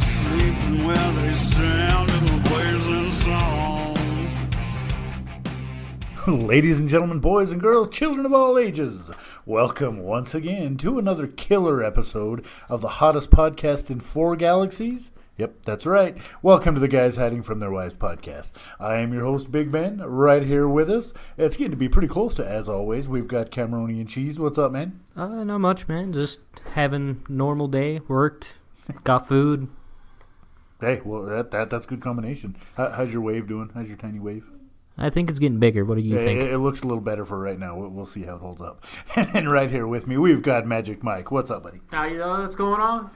Sleeping where they stand in the blazing sun. Ladies and gentlemen, boys and girls, children of all ages, welcome once again to another killer episode of the hottest podcast in 4 galaxies. Yep, that's right. Welcome to the Guys Hiding from Their Wives podcast. I am your host, Big Ben, right here with us. It's getting to be pretty close to, as always, we've got Kameroni and cheese. What's up, man? Not much, man. Just having normal day, worked, got food. Hey, well, that's a good combination. How's your wave doing? How's your tiny wave? I think it's getting bigger. What do you think? It looks a little better for right now. We'll see how it holds up. And right here with me, we've got Magic Mike. What's up, buddy? How you know what's going on?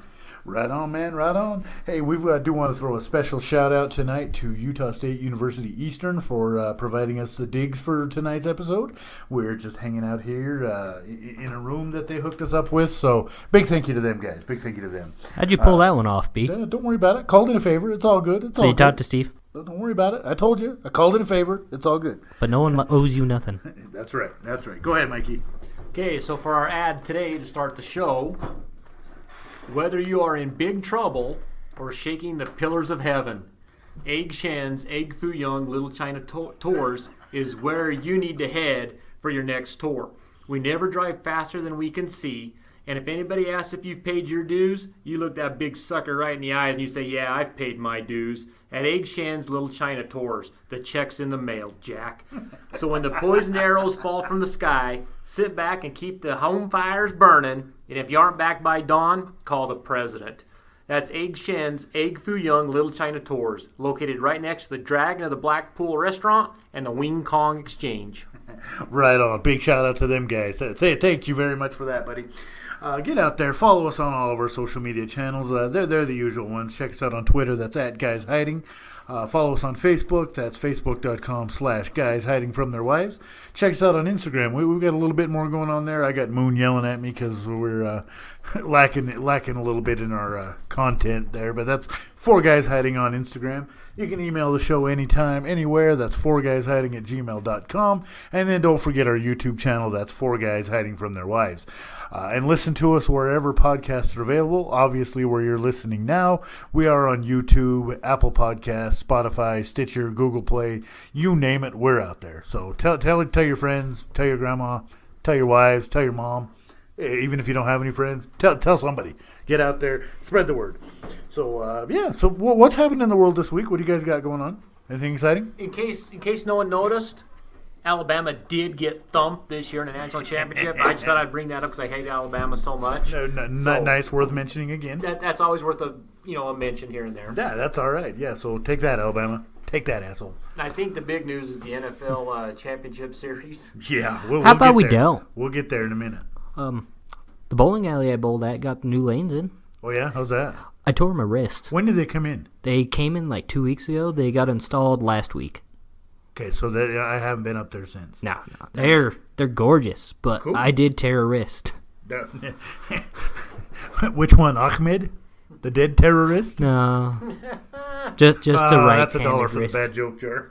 Right on, man, right on. Hey, we do want to throw a special shout-out tonight to Utah State University Eastern for providing us the digs for tonight's episode. We're just hanging out here in a room that they hooked us up with, so big thank you to them, guys. Big thank you to them. How'd you pull that one off, B? Don't worry about it. Called in a favor. It's all good. So you talked to Steve? Don't worry about it. I told you. I called in a favor. It's all good. But no one owes you nothing. That's right. That's right. Go ahead, Mikey. Okay, so for our ad today to start the show, whether you are in big trouble or shaking the pillars of heaven, Egg Shen's Egg Foo Young Little China Tours is where you need to head for your next tour. We never drive faster than we can see, and if anybody asks if you've paid your dues, you look that big sucker right in the eyes and you say, yeah, I've paid my dues. At Egg Shen's Little China Tours, the check's in the mail, Jack. So when the poison arrows fall from the sky, sit back and keep the home fires burning, and if you aren't back by dawn, call the president. That's Egg Shen's Egg Foo Young Little China Tours, located right next to the Dragon of the Blackpool Restaurant and the Wing Kong Exchange. Right on. Big shout out to them guys. Thank you very much for that, buddy. Get out there. Follow us on all of our social media channels. They're the usual ones. Check us out on Twitter. That's at Guys Hiding. Follow us on Facebook. That's facebook.com/Guys Hiding from Their Wives. Check us out on Instagram. We've got a little bit more going on there. I got Moon yelling at me because we're lacking a little bit in our content there. But that's 4 Guys Hiding on Instagram. You can email the show anytime, anywhere. That's 4guyshiding@gmail.com. And then don't forget our YouTube channel. That's 4 Guys Hiding from Their Wives. And listen to us wherever podcasts are available. Obviously, where you're listening now, we are on YouTube, Apple Podcasts, Spotify, Stitcher, Google Play. You name it, we're out there. So tell your friends, tell your grandma, tell your wives, tell your mom. Even if you don't have any friends, tell somebody. Get out there, spread the word. So, So what's happening in the world this week? What do you guys got going on? Anything exciting? In case no one noticed, Alabama did get thumped this year in the national championship. I just thought I'd bring that up because I hate Alabama so much. Nice, worth mentioning again. That's always worth a mention here and there. Yeah, that's all right. Yeah, so take that, Alabama. Take that, asshole. I think the big news is the NFL championship series. Yeah. How about we don't? We'll get there in a minute. The bowling alley I bowled at got new lanes in. Oh, yeah? How's that? I tore my wrist. When did they come in? They came in like 2 weeks ago. They got installed last week. Okay, so I haven't been up there since. No. They're gorgeous, but cool. I did tear a wrist. Which one, Ahmed? The dead terrorist? No. Just a right that's $1 for wrist. the bad joke jar.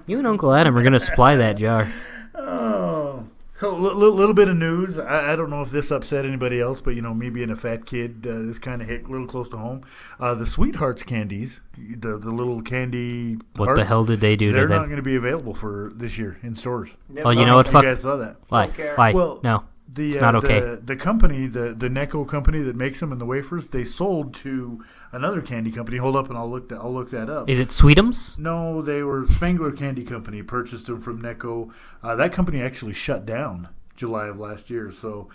You and Uncle Adam are going to supply that jar. Oh. A little bit of news. I don't know if this upset anybody else, but, me being a fat kid, this kind of hit a little close to home. The Sweethearts candies, the little candy What hearts, the hell did they do to them? They're not going to be available for this year in stores. Oh, you know what? You guys saw that. Why? Well, no. It's not okay. The company, the Necco company that makes them in the wafers, they sold to another candy company. Hold up, and I'll look that up. Is it Sweetums? No, they were Spangler Candy Company. Purchased them from Necco. That company actually shut down July of last year. So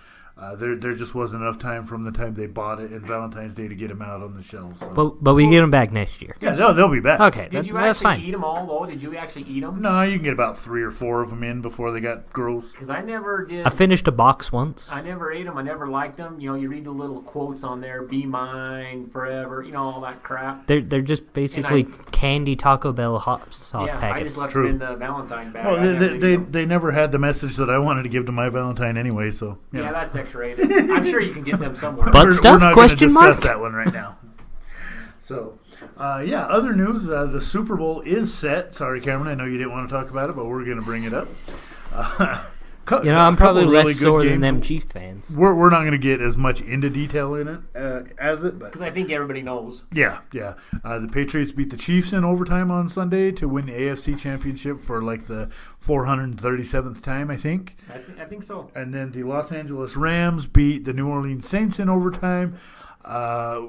there just wasn't enough time from the time they bought it and Valentine's Day to get them out on the shelves. So. But we get them back next year. Yeah, they'll be back. Okay, Did you that's actually fine. eat them all, though? Did you actually eat them? No, you can get about 3 or 4 of them in before they got gross. Because I never did. I finished a box once. I never ate them. I never liked them. You read the little quotes on there, be mine forever, all that crap. They're just basically candy Taco Bell hot sauce I packets. just left True. them in the Valentine bag. Well, they never had the message that I wanted to give to my Valentine anyway, so. Yeah, that's X-rated. I'm sure you can get them somewhere. But we're stuff? not Question gonna mark? discuss that one right now. So, other news, the Super Bowl is set. Sorry, Cameron, I know you didn't want to talk about it, but we're going to bring it up. I'm probably couple less really good sore than games. them Chief fans. We're not going to get as much into detail in it as it, but Because I think everybody knows. yeah. The Patriots beat the Chiefs in overtime on Sunday to win the AFC Championship for like the 437th time, I think. I think so. And then the Los Angeles Rams beat the New Orleans Saints in overtime. A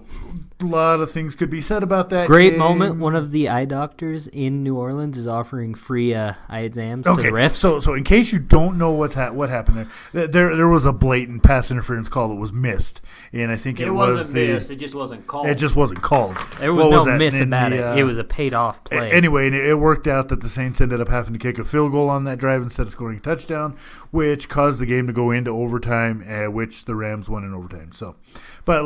lot of things could be said about that Great game. moment. One of the eye doctors in New Orleans is offering free eye exams to the refs. So in case you don't know what happened there was a blatant pass interference call that was missed, and I think It was wasn't missed. It just wasn't called. It just wasn't called. There was What no that? miss In about the, it. It was a paid-off play. Anyway, and it worked out that the Saints ended up having to kick a field goal on that drive instead of scoring a touchdown, which caused the game to go into overtime, which the Rams won in overtime. So, but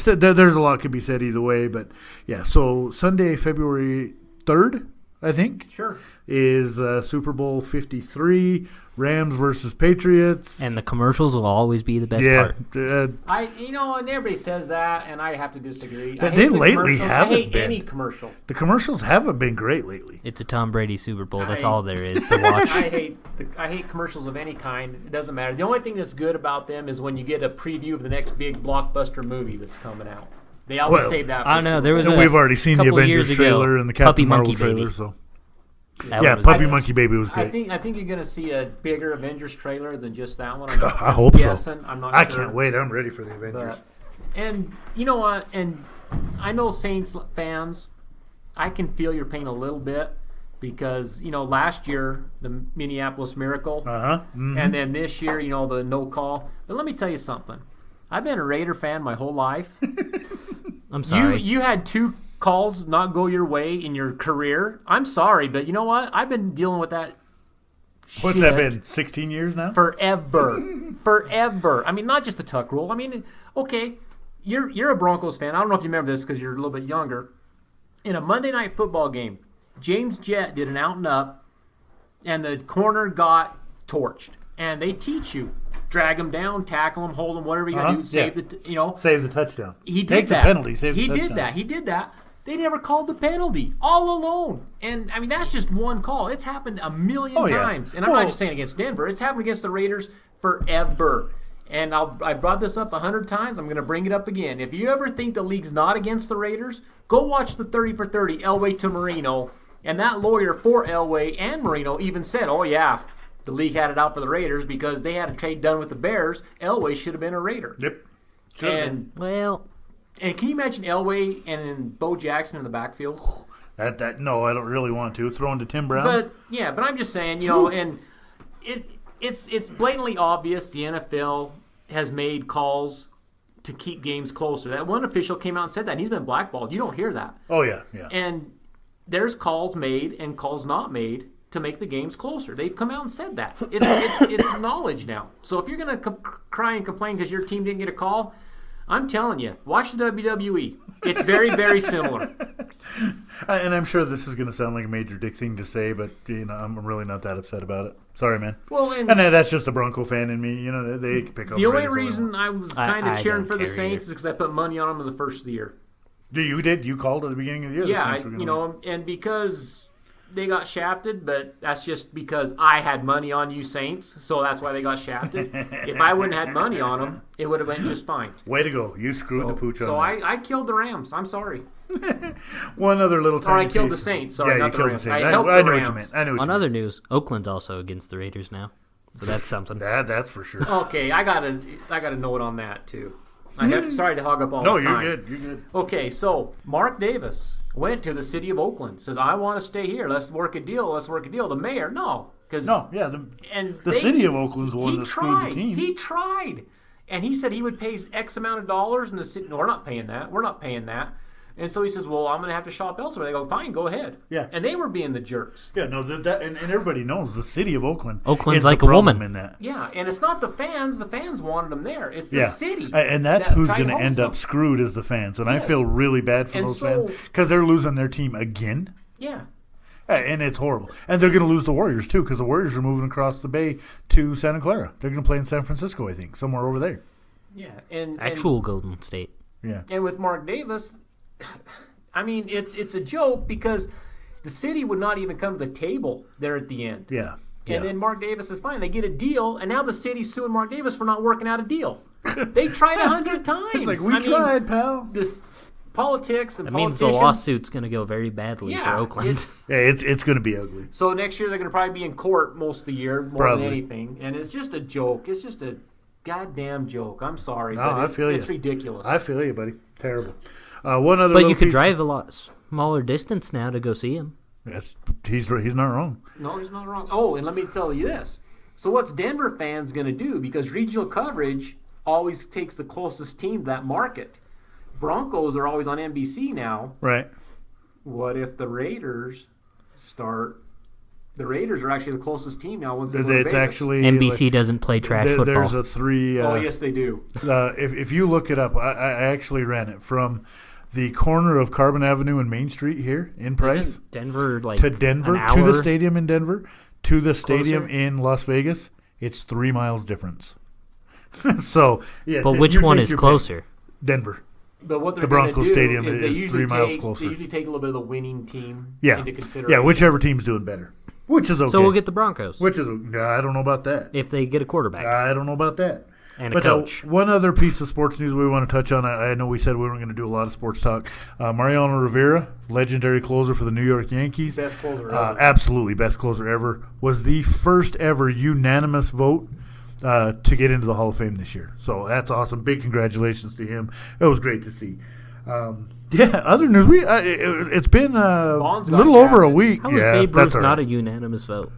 there's a lot could be said either way. But yeah, so Sunday, February 3rd, I think, Sure. is Super Bowl 53, Rams versus Patriots. And the commercials will always be the best yeah, part. And everybody says that, and I have to disagree. I They hate the lately commercials. haven't I hate been. any commercial. the commercials haven't been great lately. It's a Tom Brady Super Bowl. That's I- all there is to watch. I hate commercials of any kind. It doesn't matter. The only thing that's good about them is when you get a preview of the next big blockbuster movie that's coming out. They always Well, save that. I don't know. There was And a we've already seen the couple Avengers years ago, trailer and the Puppy Captain Marvel Monkey trailer. Baby. So That yeah, one was Puppy good. Monkey Baby was I great. think you're gonna see a bigger Avengers trailer than just that one. I hope so. guessing. I'm not I sure. can't wait. I'm ready for the Avengers. But, and you know what? And I know Saints fans, I can feel your pain a little bit because last year the Minneapolis Miracle, and then this year the no call. But let me tell you something. I've been a Raider fan my whole life. I'm sorry. You had 2 calls not go your way in your career. I'm sorry, but you know what? I've been dealing with that. What's shit that been? 16 years now? Forever. I mean, not just the tuck rule. I mean, okay, you're a Broncos fan. I don't know if you remember this because you're a little bit younger. In a Monday night football game, James Jett did an out and up, and the corner got torched. And they teach you. Drag him down, tackle him, hold him, whatever you got to do. Save Save the touchdown. He did Take that. the penalty. Save the he touchdown. did that. They never called the penalty. All alone. And, I mean, that's just one call. It's happened a million Oh, yeah. times. And I'm not just saying against Denver. It's happened against the Raiders forever. And I brought this up 100 times. I'm going to bring it up again. If you ever think the league's not against the Raiders, go watch the 30 for 30, Elway to Marino. And that lawyer for Elway and Marino even said, oh, yeah, the league had it out for the Raiders because they had a trade done with the Bears. Elway should have been a Raider. Yep. And can you imagine Elway and then Bo Jackson in the backfield? No, I don't really want to. Throwing to Tim Brown. But I'm just saying, and it's blatantly obvious the NFL has made calls to keep games closer. That one official came out and said that, and he's been blackballed. You don't hear that. Oh, yeah. And there's calls made and calls not made to make the games closer. They've come out and said that. It's knowledge now. So if you're going to cry and complain because your team didn't get a call, I'm telling you, watch the WWE. It's very, very similar. And I'm sure this is going to sound like a major dick thing to say, but I'm really not that upset about it. Sorry, man. Well, and that's just the Bronco fan in me. They can pick up. the only reason I was kind of cheering don't for the care Saints either. is because I put money on them in the first of the year. You did? You called at the beginning of the year? the Yeah, Saints were gonna win. and because they got shafted, but that's just because I had money on you Saints, so that's why they got shafted. If I wouldn't have had money on them, it would have been just fine. Way to go. You screwed the pooch on So that. I killed the Rams. I'm sorry. One other little Or tiny I killed piece. the Saints. Sorry, Yeah, not you the killed Rams. the Saints. I helped I the know what you Rams. meant. I know what On you other news, Oakland's also against the Raiders now, so that's something. meant. That's for sure. Okay, I got a note on that too. Sorry to hog up all No, the time. you're good. You're good. Okay, so Mark Davis went to the city of Oakland. Says, I want to stay here. Let's work a deal. The mayor, no. No, yeah. The city of Oakland's the one that screwed the team. He tried. And he said he would pay X amount of dollars, and the city, no, we're not paying that. And so he says, well, I'm going to have to shop elsewhere. They go, fine, go ahead. Yeah. And they were being the jerks. Yeah, no, and everybody knows the city of Oakland. Oakland's is like the a problem woman. in that. Yeah, and it's not the fans. The fans wanted them there. It's the city. And that's that who's tried going to host end them. up screwed is the fans. And I Yes. feel really bad for And those so- fans because they're losing their team again. Yeah. And it's horrible. And they're going to lose the Warriors, too, because the Warriors are moving across the bay to Santa Clara. They're going to play in San Francisco, I think, somewhere over there. Yeah. And Actual Golden State. Yeah. And with Mark Davis, I mean, it's a joke because the city would not even come to the table there at the end. Yeah. And then Mark Davis is fine. They get a deal, and now the city's suing Mark Davis for not working out a deal. They tried 100 times. It's like, we tried, pal. This politics and That means politicians. the lawsuit's going to go very badly for Oakland. It's going to be ugly. So next year they're going to probably be in court most of the year, more than anything. And it's just a joke. It's just a goddamn joke. I'm sorry. No, I feel you. It's ridiculous. I feel you, buddy. Terrible. One other. But you could drive a lot smaller distance now to go see him. Yes, he's not wrong. No, he's not wrong. Oh, and let me tell you this. So what's Denver fans going to do? Because regional coverage always takes the closest team to that market. Broncos are always on NBC now. Right. What if the Raiders start? The Raiders are actually the closest team now. Once they it's actually NBC doesn't play trash football. There's a 3. Oh yes, they do. If you look it up, I actually ran it from the corner of Carbon Avenue and Main Street here in Price. Isn't Denver to Denver, to the stadium in Denver, to the stadium in Las Vegas. It's 3 miles difference. So yeah. But which one is closer? Denver. But what they're The Broncos do Stadium is is 3 miles closer. They usually take a little bit of the winning team into consideration. Yeah, whichever team's doing better. Which is okay. So we'll get the Broncos. Which is I don't know about that. If they get a quarterback. I don't know about that. And a coach. One other piece of sports news we want to touch on. I know we said we weren't going to do a lot of sports talk. Mariano Rivera, legendary closer for the New York Yankees. Best closer ever. Absolutely, best closer ever. Was the first ever unanimous vote to get into the Hall of Fame this year. So that's awesome. Big congratulations to him. It was great to see. Other news. It's been a little over a week. How was Babe Ruth not a unanimous vote?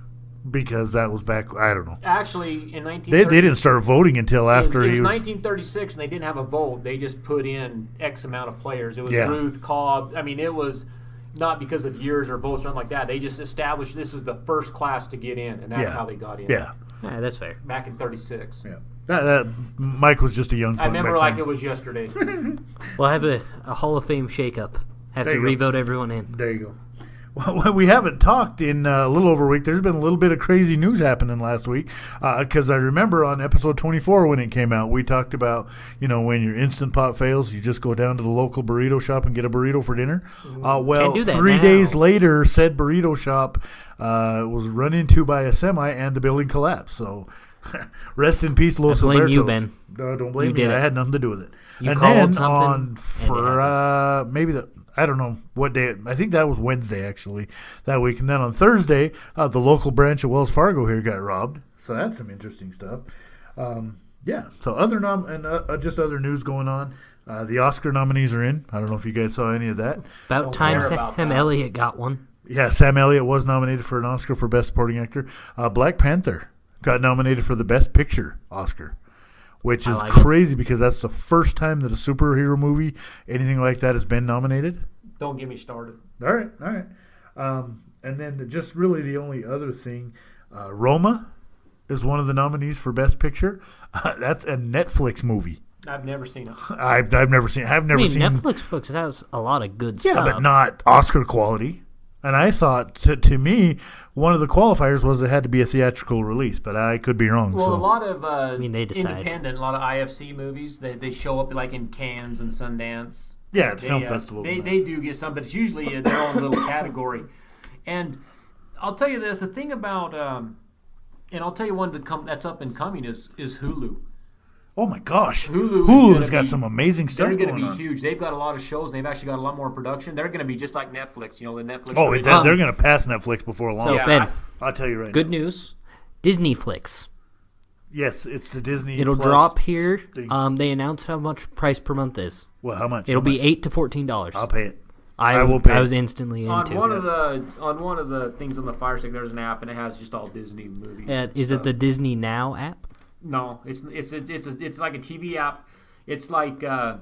Because that was back, I don't know. Actually, in 1936... They didn't start voting until after he was... It was 1936, and they didn't have a vote. They just put in X amount of players. It was Ruth, Cobb. I mean, it was not because of years or votes or something like that. They just established this is the first class to get in, and that's how they got in. Yeah, that's fair. Back in 36. Yeah. That Mike was just a young punk. I remember like it was yesterday. We'll have a Hall of Fame shakeup. Have to revote everyone in. There you go. Well, we haven't talked in a little over a week. There's been a little bit of crazy news happening last week because I remember on episode 24 when it came out, we talked about, when your Instant Pot fails, you just go down to the local burrito shop and get a burrito for dinner. Well, 3 days later, said burrito shop was run into by a semi and the building collapsed. So rest in peace, Los Albertos. Blame you, Ben. No, don't blame me. I had nothing to do with it. You and called then something on maybe I don't know what day. I think that was Wednesday, actually, that week. And then on Thursday, the local branch of Wells Fargo here got robbed. So that's some interesting stuff. So other just other news going on. The Oscar nominees are in. I don't know if you guys saw any of that. About time Sam Elliott got one. Yeah, Sam Elliott was nominated for an Oscar for Best Supporting Actor. Black Panther got nominated for the Best Picture Oscar, which is crazy because that's the first time that a superhero movie, anything like that, has been nominated. Don't get me started. All right. And then just really the only other thing, Roma is one of the nominees for Best Picture. That's a Netflix movie. I've never seen it. I've never seen. Netflix books has a lot of good stuff. Yeah, but not Oscar quality. And I thought, to me, one of the qualifiers was it had to be a theatrical release, but I could be wrong. Well, a lot of they decide. Independent, a lot of IFC movies, they show up like in Cannes and Sundance. Yeah, it's film festivals. They do get some, but it's usually their own little category. And I'll tell you this, the thing about, and I'll tell you one that's up and coming is Hulu. Oh my gosh, Hulu's got some amazing stuff. They're going to be huge. They've got a lot of shows, and they've actually got a lot more production. They're going to be just like Netflix, the Netflix. Oh, they're going to pass Netflix before long. So Ben, I'll tell you right. Good news, Disney Flix. Yes, it's the Disney. It'll drop here. They announced how much price per month is. Well, how much? It'll be $8 to $14. I'll pay it. I will pay. I was instantly into it. On one of the things on the Fire Stick, there's an app, and it has just all Disney movies. Is it the Disney Now app? No, it's like a TV app. It's like a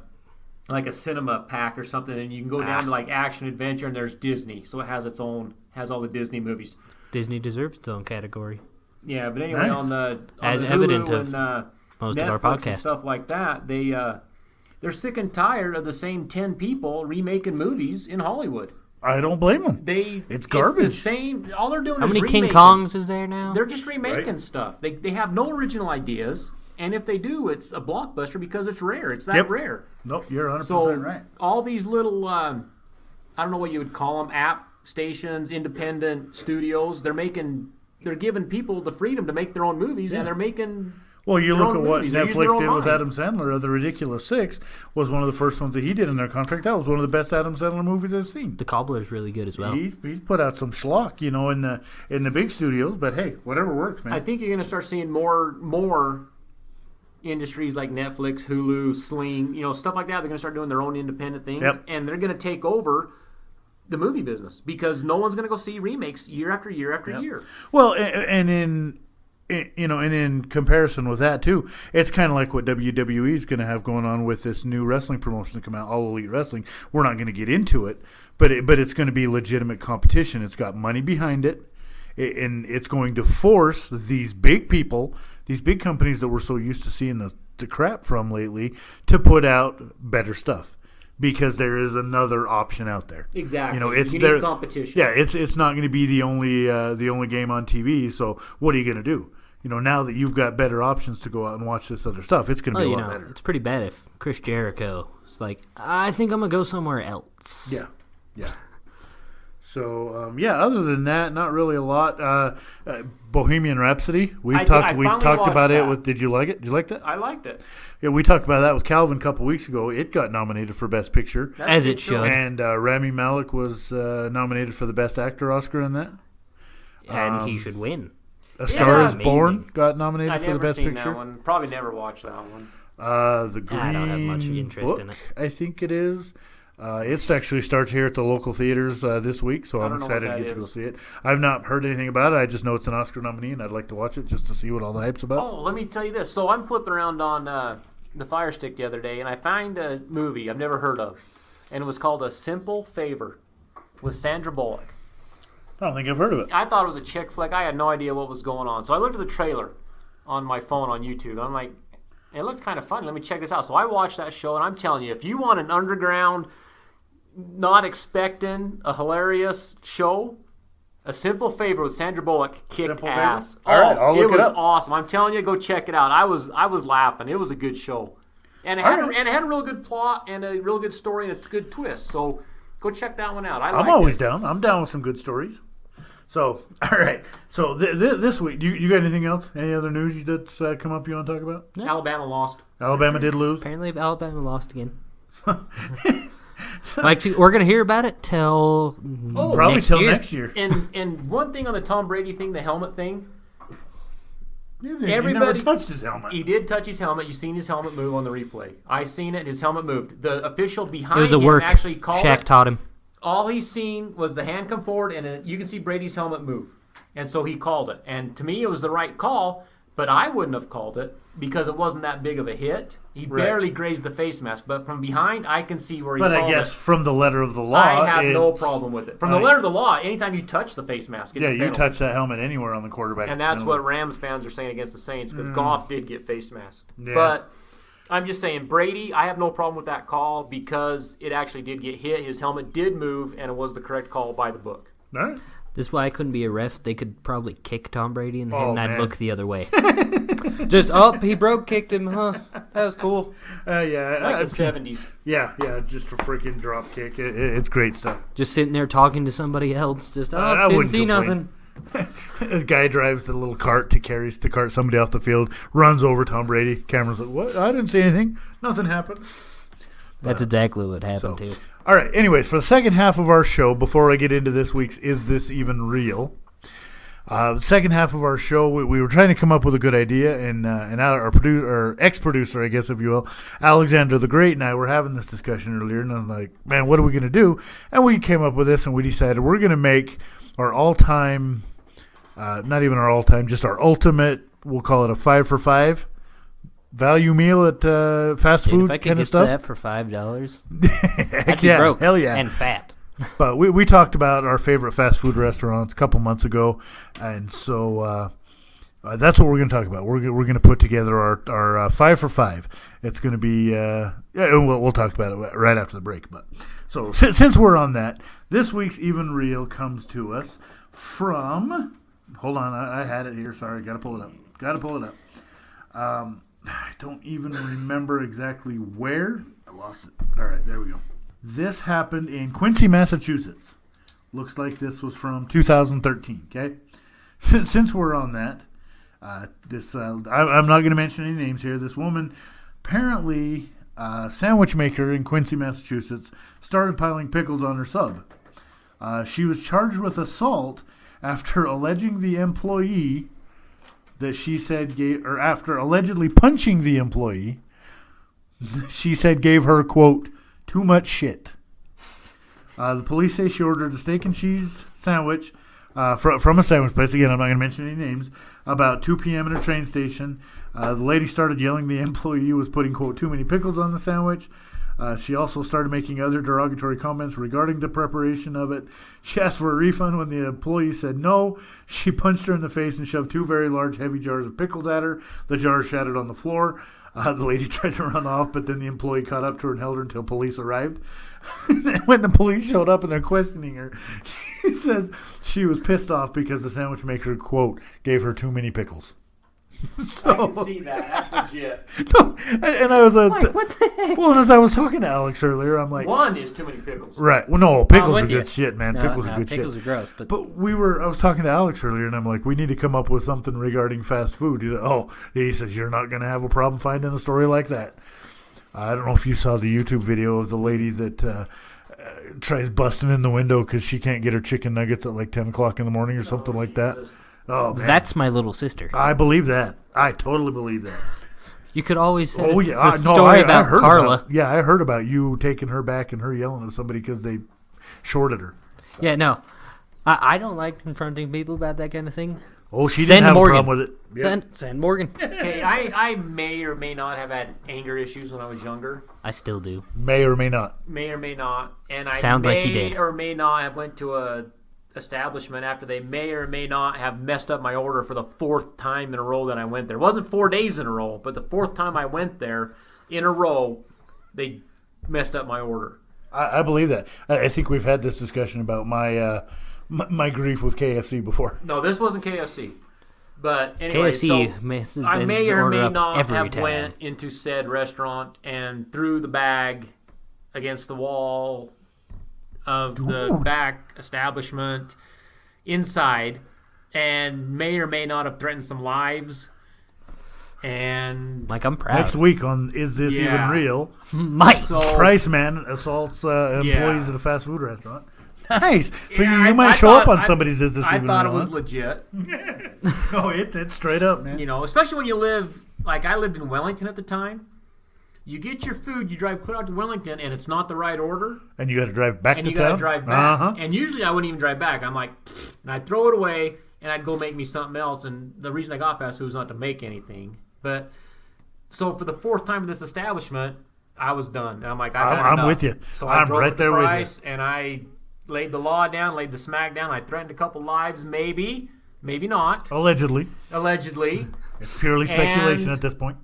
cinema pack or something, and you can go down to like action adventure, and there's Disney, so it has all the Disney movies. Disney deserves its own category. Yeah, but anyway, on the evident Hulu of most Netflix of our podcasts and stuff like that, they're sick and tired of the same 10 people remaking movies in Hollywood. I don't blame them. It's garbage. It's the same. All they're doing How is many remaking. King Kongs is there now? They're just remaking stuff. They have no original ideas, and if they do, it's a blockbuster because it's rare. It's that rare. Nope, you're 100% right. All these little, I don't know what you would call them, app stations, independent studios, they're making they're giving people the freedom to make their own movies, and they're making. Well, you their look own at what movies. They're using their Netflix own did with mind. Adam Sandler. The Ridiculous Six was one of the first ones that he did in their contract. That was one of the best Adam Sandler movies I've seen. The Cobbler's really good as well. He's put out some schlock, in the big studios. But hey, whatever works, man. I think you're going to start seeing more industries like Netflix, Hulu, Sling, stuff like that. They're going to start doing their own independent things, and they're going to take over the movie business because no one's going to go see remakes year after year after year. Well, and in comparison with that too, it's kind of like what WWE is going to have going on with this new wrestling promotion to come out, All Elite Wrestling. We're not going to get into it, but it's going to be legitimate competition. It's got money behind it, and it's going to force these big people, these big companies that we're so used to seeing the crap from lately, to put out better stuff. Because there is another option out there. Exactly. It's you there, need competition. Yeah, it's not going to be the only game on TV. So what are you going to do? Now that you've got better options to go out and watch this other stuff, it's going to be a lot better. It's pretty bad if Chris Jericho is like, I think I'm gonna go somewhere else. Yeah. So other than that, not really a lot. Bohemian Rhapsody. We talked about it. Did you like it? Did you like that? I liked it. Yeah, we talked about that with Calvin a couple weeks ago. It got nominated for Best Picture. As it should. And Rami Malek was nominated for the Best Actor Oscar in that. And he should win. A Star is Amazing. Born got nominated for the Best I've never Picture. seen that one. Probably never watched that one. The Green I don't have much interest Book, in it. I think it is. It actually starts here at the local theaters this week, so I'm excited to get to go see it. I've not heard anything about it. I just know it's an Oscar nominee, and I'd like to watch it just to see what all the hype's about. Oh, let me tell you this. So I'm flipping around on the Fire Stick the other day, and I find a movie I've never heard of, and it was called A Simple Favor with Sandra Bullock. I don't think I've heard of it. I thought it was a chick flick. I had no idea what was going on. So I looked at the trailer on my phone on YouTube. I'm like, it looked kind of fun. Let me check this out. So I watched that show, and I'm telling you, if you want an underground, not expecting a hilarious show, A Simple Favor with Sandra Bullock kicked Simple ass. Favor? All right, I'll look it was it up. awesome. I'm telling you, go check it out. I was laughing. It was a good show, and it had a real good plot and a real good story and a good twist. So go check that one out. I'm always down. I'm down with some good stories. So, all right. So this week, you got anything else? Any other news that's come up you want to talk about? No. Alabama lost. Alabama did lose. Apparently, Alabama lost again. Like, we're gonna hear about it till Probably till next year. And one thing on the Tom Brady thing, the helmet thing. He never touched his helmet. He did touch his helmet. You seen his helmet move on the replay. I seen it. His helmet moved. The official behind it was a him work. actually called Shaq it. taught him. All he's seen was the hand come forward, and you can see Brady's helmet move. And so he called it. And to me, it was the right call, but I wouldn't have called it because it wasn't that big of a hit. He barely grazed the face mask, but from behind, I can see where he called it. But I guess from the letter of the law, I have no problem with it. From the letter of the law, anytime you touch the face mask, it's a you penalty. touch that helmet anywhere on the quarterback. And that's what Rams fans are saying against the Saints because Goff did get face masked. Yeah. But I'm just saying, Brady, I have no problem with that call because it actually did get hit. His helmet did move, and it was the correct call by the book. All right. This is why I couldn't be a ref. They could probably kick Tom Brady in the head, and I'd man. look the other way. Just he broke kicked him, huh? That was cool. Yeah. Like the 70s. Yeah, just a freaking drop kick. It's great stuff. Just sitting there talking to somebody else. Just I Didn't wouldn't see complain. nothing. The guy drives the little cart to cart somebody off the field, runs over Tom Brady. Camera's like, what? I didn't see anything. Nothing happened. That's exactly what happened too. All right. Anyways, for the second half of our show, before I get into this week's Is This Even Real? The second half of our show, we were trying to come up with a good idea, and our ex-producer, I guess, if you will, Alexander the Great, and I were having this discussion earlier, and I'm like, man, what are we going to do? And we came up with this, and we decided we're going to make our all-time, not even our all-time, just our ultimate, we'll call it a 5 for 5 value meal at fast food If I could kind get of stuff. that for $5, Heck I'd be yeah, broke hell yeah. and fat. But we talked about our favorite fast food restaurants a couple months ago, and so that's what we're going to talk about. We're going to put together our 5 for 5. It's going to be we'll talk about it right after the break. But so since we're on that, this week's Even Real comes to us from. Hold on, I had it here. Sorry, got to pull it up. I don't even remember exactly where. I lost it. All right, there we go. This happened in Quincy, Massachusetts. Looks like this was from 2013, okay? since we're on that, I'm not going to mention any names here. This woman, apparently, sandwich maker in Quincy, Massachusetts, started piling pickles on her sub. She was charged with assault after alleging the employee that she said after allegedly punching the employee, she said gave her, quote, too much shit. The police say she ordered a steak and cheese sandwich from a sandwich place. Again, I'm not going to mention any names. About 2 p.m. at a train station. The lady started yelling the employee was putting, quote, too many pickles on the sandwich. She also started making other derogatory comments regarding the preparation of it. She asked for a refund when the employee said no. She punched her in the face and shoved 2 very large, heavy jars of pickles at her. The jars shattered on the floor. The lady tried to run off, but then the employee caught up to her and held her until police arrived. When the police showed up and they're questioning her, she says she was pissed off because the sandwich maker, quote, gave her too many pickles. So, I can see that. That's legit. No, and I was like, what the heck? Well, as I was talking to Alex earlier, I'm like, one is too many pickles. Right. Well, no, pickles are with you. good shit, man. Pickles are good pickles shit. are gross, but I was talking to Alex earlier, and I'm like, we need to come up with something regarding fast food. He says, you're not going to have a problem finding a story like that. I don't know if you saw the YouTube video of the lady that tries busting in the window because she can't get her chicken nuggets at like 10 o'clock in the morning or something like that. Oh, man. that's my little sister. I believe that. I totally believe that. You could always say the story about heard Carla. I heard about you taking her back and her yelling at somebody because they shorted her. Yeah, no. I don't like confronting people about that kind of thing. Oh, she didn't have a problem with it. Yep. Send Morgan. Okay, I may or may not have had anger issues when I was younger. I still do. May or may not. May or may not. And I Sound may like you did. or may not have went to a establishment after they may or may not have messed up my order for the 4th time in a row that I went there. It wasn't 4 days in a row, but the 4th time I went there in a row, they messed up my order. I believe that. I think we've had this discussion about my grief with KFC before. No, this wasn't KFC. But anyway, KFC so I may or may not have time. went into said restaurant and threw the bag against the wall of the back establishment inside, and may or may not have threatened some lives. And like, I'm proud. Next week on Is This Even Real? Mike. so, Price man assaults employees at a fast food restaurant. Nice. So Yeah, you might I show thought- up on somebody's Is This I Even thought Real? it was legit. Oh, it's straight up, man. You know, especially when you live, like I lived in Wellington at the time. You get your food, you drive clear out to Wellington, and it's not the right order. And you got to drive back And to you town? got to drive back. Uh-huh. And usually I wouldn't even drive back. I'm like, and I'd throw it away, and I'd go make me something else. And the reason I got fast food was not to make anything. But so for the 4th time in this establishment, I was done. And I'm like, I'm with you. So I I'm drove right up the there with you. price, and I laid the law down, laid the smack down. I threatened a couple lives, maybe not, Allegedly. allegedly. It's purely speculation And- at this point.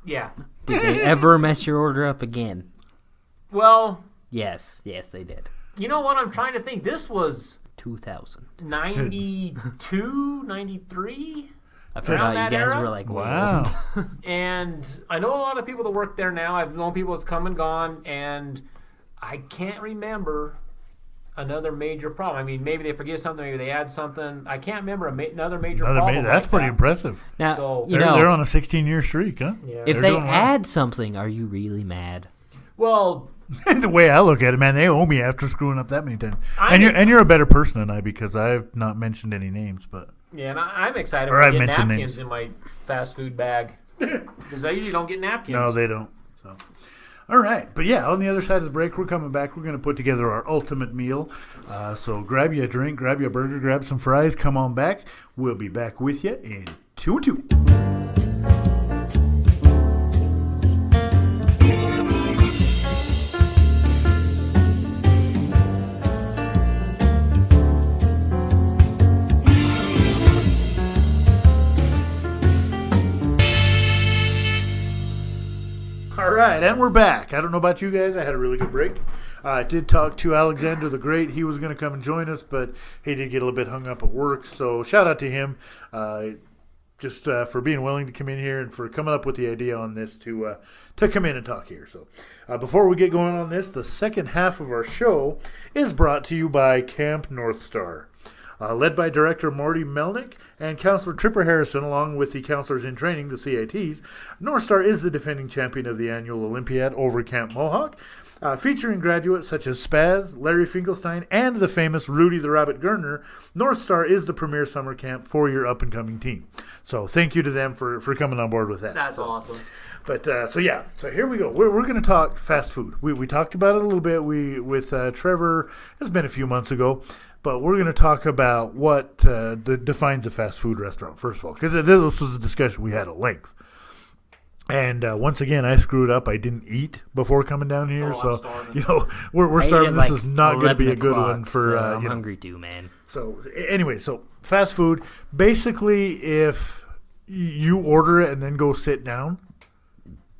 Yeah. Did they ever mess your order up again? Well, Yes, they did. you know what? I'm trying to think. This was 2000. 92, 93? I forgot that you guys era? were like, Wow. And I know a lot of people that work there now. I've known people that's come and gone, and I can't remember another major problem. I mean, maybe they forget something, maybe they add something. I can't remember another major problem. That's like pretty that. impressive. Now, So- you They're know, on a 16-year streak, huh? Yeah. if they're they doing well. add something, are you really mad? Well, The way I look at it, man, they owe me after screwing up that many times. I And mean- you're a better person than I because I've not mentioned any names, but yeah, and I'm excited Or when I I've get mentioned napkins names. in my fast food bag. Because I usually don't get napkins. no, they don't. So, all right, but yeah, on the other side of the break, we're coming back. We're going to put together our ultimate meal. So grab you a drink, grab you a burger, grab some fries. Come on back. We'll be back with you in 2 and 2. All right, and we're back. I don't know about you guys. I had a really good break. I did talk to Alexander the Great. He was going to come and join us, but he did get a little bit hung up at work. So shout out to him just for being willing to come in here and for coming up with the idea on this to come in and talk here. So before we get going on this, the second half of our show is brought to you by Camp North Star. led by Director Morty Melnick and Counselor Tripper Harrison, along with the counselors in training, the CITs. North Star is the defending champion of the annual Olympiad over Camp Mohawk, featuring graduates such as Spaz, Larry Finkelstein, and the famous Rudy the Rabbit Gurner. North Star is the premier summer camp for your up-and-coming team. So thank you to them for coming on board with that. That's awesome. But so here we go. We're going to talk fast food. We talked about it a little bit. With Trevor. It's been a few months ago, but we're going to talk about what defines a fast food restaurant first of all, because this was a discussion we had at length. And once again, I screwed up. I didn't eat before coming down here, so we're starting. This is not going to be a good one for. So I'm hungry too, man. So anyway, fast food. Basically, if you order it and then go sit down,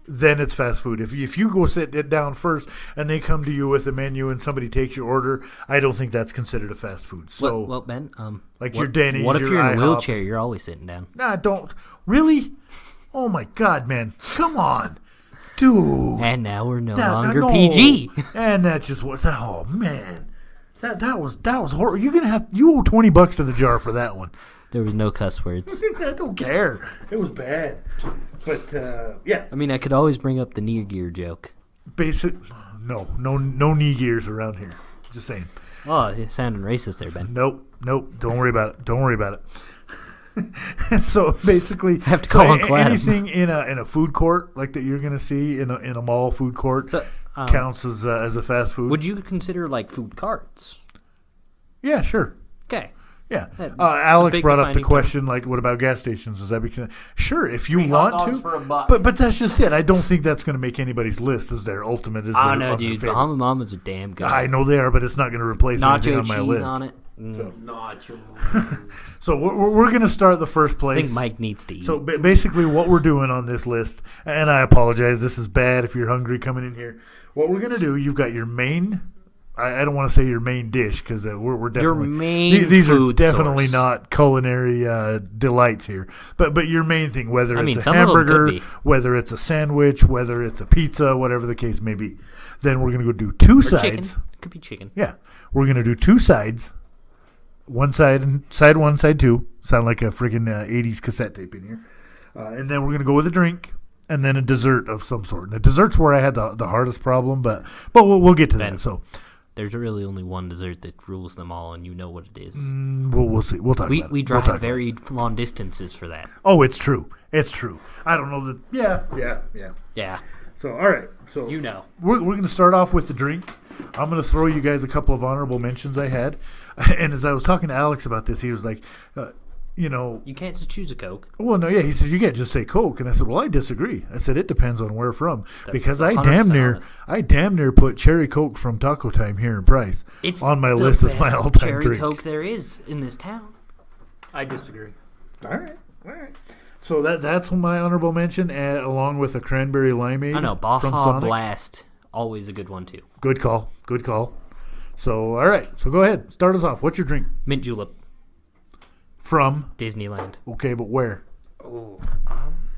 then it's fast food. If you go sit it down first and they come to you with a menu and somebody takes your order, I don't think that's considered a fast food. So well Ben, your Denny's. What if your you're in a IHOP. wheelchair? You're always sitting down. Nah, don't really. Oh my God, man! Come on, dude. And now we're no longer PG. And that's just what. Oh man, that was horrible. You owe $20 to the jar for that one. There was no cuss words. I don't care. It was bad, but yeah. I mean, I could always bring up the knee gear joke. No knee gears around here. Just saying. Oh, you're sounding racist there, Ben. Nope. Don't worry about it. So basically, I have to call on Clem. Anything in a food court like that you're going to see in a mall food court counts as a fast food. Would you consider like food carts? Yeah, sure. Okay. Yeah. Alex brought up the question, like, what about gas stations? Is that sure, if you want to, for $1. but that's just it. I don't think that's going to make anybody's list as their ultimate. I don't know, dude. Bahama Mama's a damn good. I know they are, but it's not going to replace anything on my list. Nacho cheese on it. Nacho. So we're going to start the first place. I think Mike needs to eat. So basically what we're doing on this list, and I apologize, this is bad if you're hungry coming in here. What we're going to do, you've got your main, I don't want to say your main dish because we're definitely. Your main these food are definitely source. Not culinary delights here. But your main thing, whether it's a some of them could hamburger, be. whether it's a sandwich, whether it's a pizza, whatever the case may be. Then we're going to go do two sides. Chicken. Could be chicken. Yeah. We're going to do two sides. One side and side one, side two. Sound like a freaking 80s cassette tape in here. And then we're going to go with a drink and then a dessert of some sort. And the dessert's where I had the hardest problem, but we'll get to that. So there's really only one dessert that rules them all, and you know what it is. We'll see. We'll talk about it. We drive very long distances for that. Oh, it's true. It's true. I don't know that. Yeah. So, all right. So we're going to start off with the drink. I'm going to throw you guys a couple of honorable mentions I had. And as I was talking to Alex about this, he was like, you can't just choose a Coke. Well, no, yeah. He said, you can't just say Coke. And I said, well, I disagree. I said, it depends on where from. Because I damn near put Cherry Coke from Taco Time here in Price on my list as my all-time Cherry drink. Coke there is in this town. I disagree. All right. So that's my honorable mention, along with a cranberry limeade. I know, from Baja Sonic. Blast, always a good one too. Good call. So, all right. So go ahead. Start us off. What's your drink? Mint julep. From? Disneyland. Okay, but where? Oh,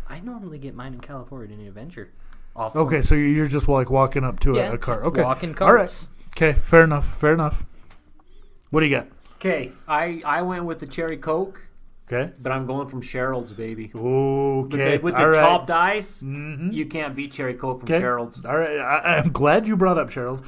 I normally get mine in California in Adventure. Okay, so you're just like walking up to a cart. Okay. Walking carts. All right. Okay, fair enough. What do you got? Okay, I went with the Cherry Coke. Okay. But I'm going from Sherald's, baby. Okay. With the chopped ice, you can't beat Cherry Coke from Sherald's. All right. I'm glad you brought up Sherald's.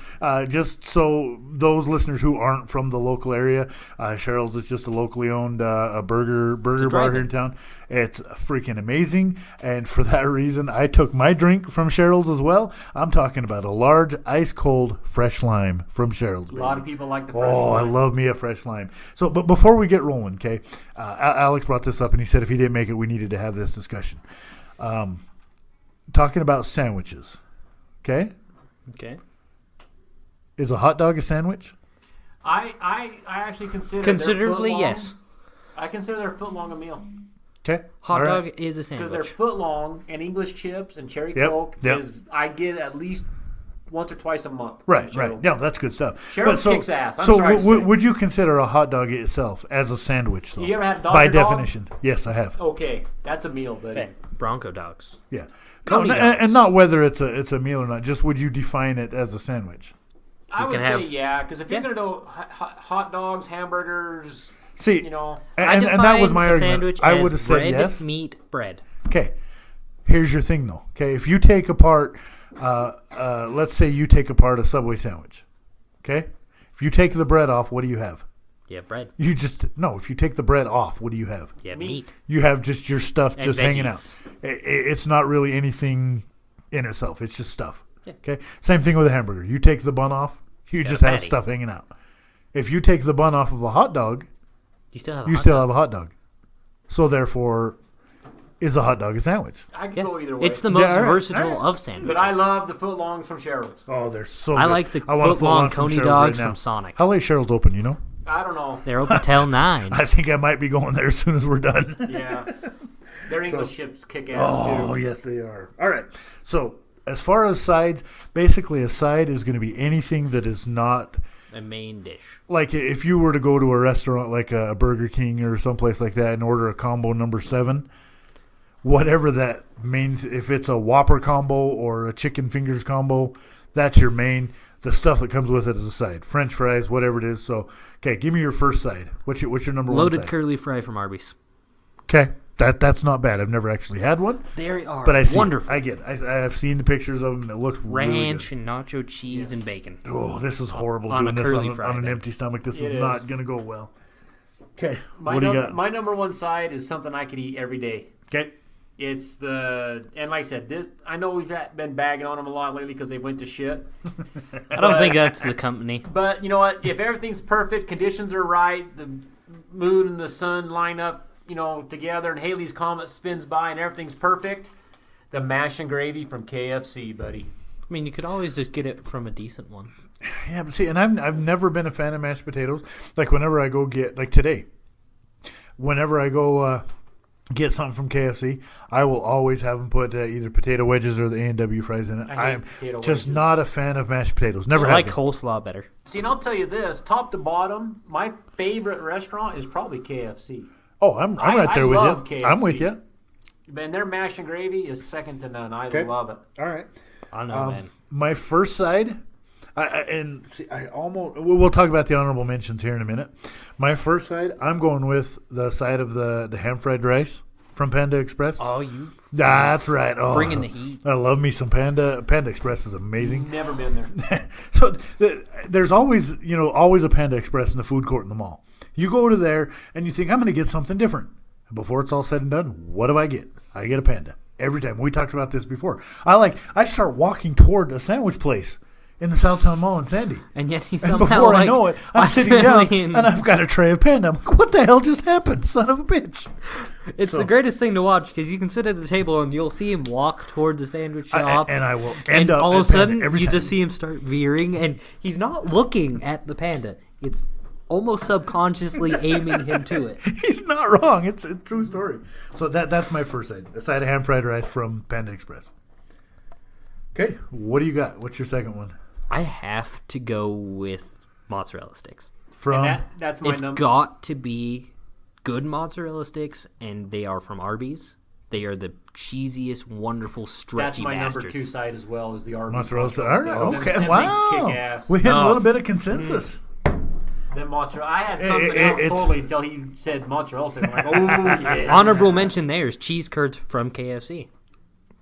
Just so those listeners who aren't from the local area, Sherald's is just a locally owned a burger bar here in town. It's freaking amazing. And for that reason, I took my drink from Sherald's as well. I'm talking about a large, ice-cold, fresh lime from Sherald's. A lot of people like the fresh lime. Oh, I love me a fresh lime. So, but before we get rolling, okay, Alex brought this up, and he said if he didn't make it, we needed to have this discussion. Talking about sandwiches, okay? Okay. Is a hot dog a sandwich? I actually consider considerably yes. I consider their foot long a meal. Okay. Hot dog is a sandwich. Because they're foot long, and English chips and Cherry Coke is I get at least once or twice a month. Right. No, that's good stuff. Sherald's kicks ass. Would you consider a hot dog itself as a sandwich, though? You ever had by definition? Yes, I have. Okay, that's a meal, buddy. Bronco dogs. Yeah. And not whether it's a meal or not. Just would you define it as a sandwich? I would say because if you're going to do hot dogs, hamburgers, See, you know. and that was define my a argument. sandwich I as would have said bread, yes. meat, bread. Okay, here's your thing though. Okay, if you take apart, let's say you take apart a Subway sandwich. Okay, if you take the bread off, what do you have? Yeah, bread. If you take the bread off, what do you have? Yeah, meat. You have just your stuff And just hanging out. veggies. It's not really anything in itself. It's just stuff. Yeah. Okay. Same thing with a hamburger. You take the bun off, you just have patty. stuff hanging out. If you take the bun off of a hot dog, You still have. you still have a hot dog. So therefore, is a hot dog a sandwich? I could Yeah. go either way. It's the most Yeah, all right. versatile All right. of sandwiches. but I love the footlongs from Cheryl's. Oh, they're so I good. like the want a foot-long footlong from Coney Cheryl's dogs right now. from Sonic. How late Cheryl's open, you know? I don't know. They're open till 9. I think I might be going there as soon as we're done. Yeah. Their English chips kick ass Oh, too. yes, they are. All right. So, as far as sides, basically a side is going to be anything that is not A main dish. like if you were to go to a restaurant like a Burger King or someplace like that and order a combo number 7, whatever that means, if it's a Whopper combo or a chicken fingers combo, that's your main. The stuff that comes with it is a side. French fries, whatever it is. So, okay, give me your first side. What's your number Loaded one side? curly fry from Arby's. Okay, that's not bad. I've never actually had one, They are but I see wonderful. I get it. I've seen the pictures of them. It looks really Ranch good. and nacho cheese and bacon. Oh, this is horrible On doing a this curly on fry an bed. empty stomach. This It is is. not going to go well. Okay, My, what do you got? my number one side is something I could eat every day. Okay. It's and like I said, this. I know we've been bagging on them a lot lately because they went to shit. I don't think that's the company. But you know what? If everything's perfect, conditions are right, the moon and the sun line up, together, and Halley's Comet spins by, and everything's perfect, the mash and gravy from KFC, buddy. I mean, you could always just get it from a decent one. Yeah, but see, and I've never been a fan of mashed potatoes. Like whenever I go get today, whenever I go get something from KFC, I will always have them put either potato wedges or the A&W fries in it. I hate I'm potato just wedges. not a fan of mashed potatoes. Never I have like been. coleslaw better. See, and I'll tell you this, top to bottom, my favorite restaurant is probably KFC. Oh, I'm right I there with love you. I'm with KFC. you. Man, their mash and gravy is second to none. I Okay. love it. All right. I know, man. My first side, I almost. We'll talk about the honorable mentions here in a minute. My first side, I'm going with the side of the ham fried rice from Panda Express. Oh, you That's right. Oh, bringing the heat. I love me some Panda. Panda Express is amazing. Never been there. So there's always, always a Panda Express in the food court in the mall. You go to there and you think, I'm going to get something different. And before it's all said and done, what do I get? I get a Panda every time. We talked about this before. I start walking toward a sandwich place in the Southtown Mall in Sandy. And yet he And somehow, before I know it, I'm sitting down accidentally and I've got a tray of Panda. I'm like, what the hell just happened, son of a bitch? It's the greatest thing to watch because you can sit at the table and you'll see him walk towards the sandwich shop. And I will and end up all at of a sudden, Panda every you time. just see him start veering, and he's not looking at the panda. It's almost subconsciously aiming him to it. He's not wrong. It's a true story. So that's my first side. A side of ham fried rice from Panda Express. Okay, what do you got? What's your second one? I have to go with mozzarella sticks. From And that's my It's number. got to be good mozzarella sticks, and they are from Arby's. They are the cheesiest, wonderful, That's stretchy my bastards. number 2 side as well, is the Arby's mozzarella. All right, sticks. okay, Them wow. things kick ass. We had a Oh. little bit of consensus. Them mozzarella. I had something It- else it's- totally until he said mozzarella sticks. I'm like, oh yeah. Honorable mention there is cheese curds from KFC.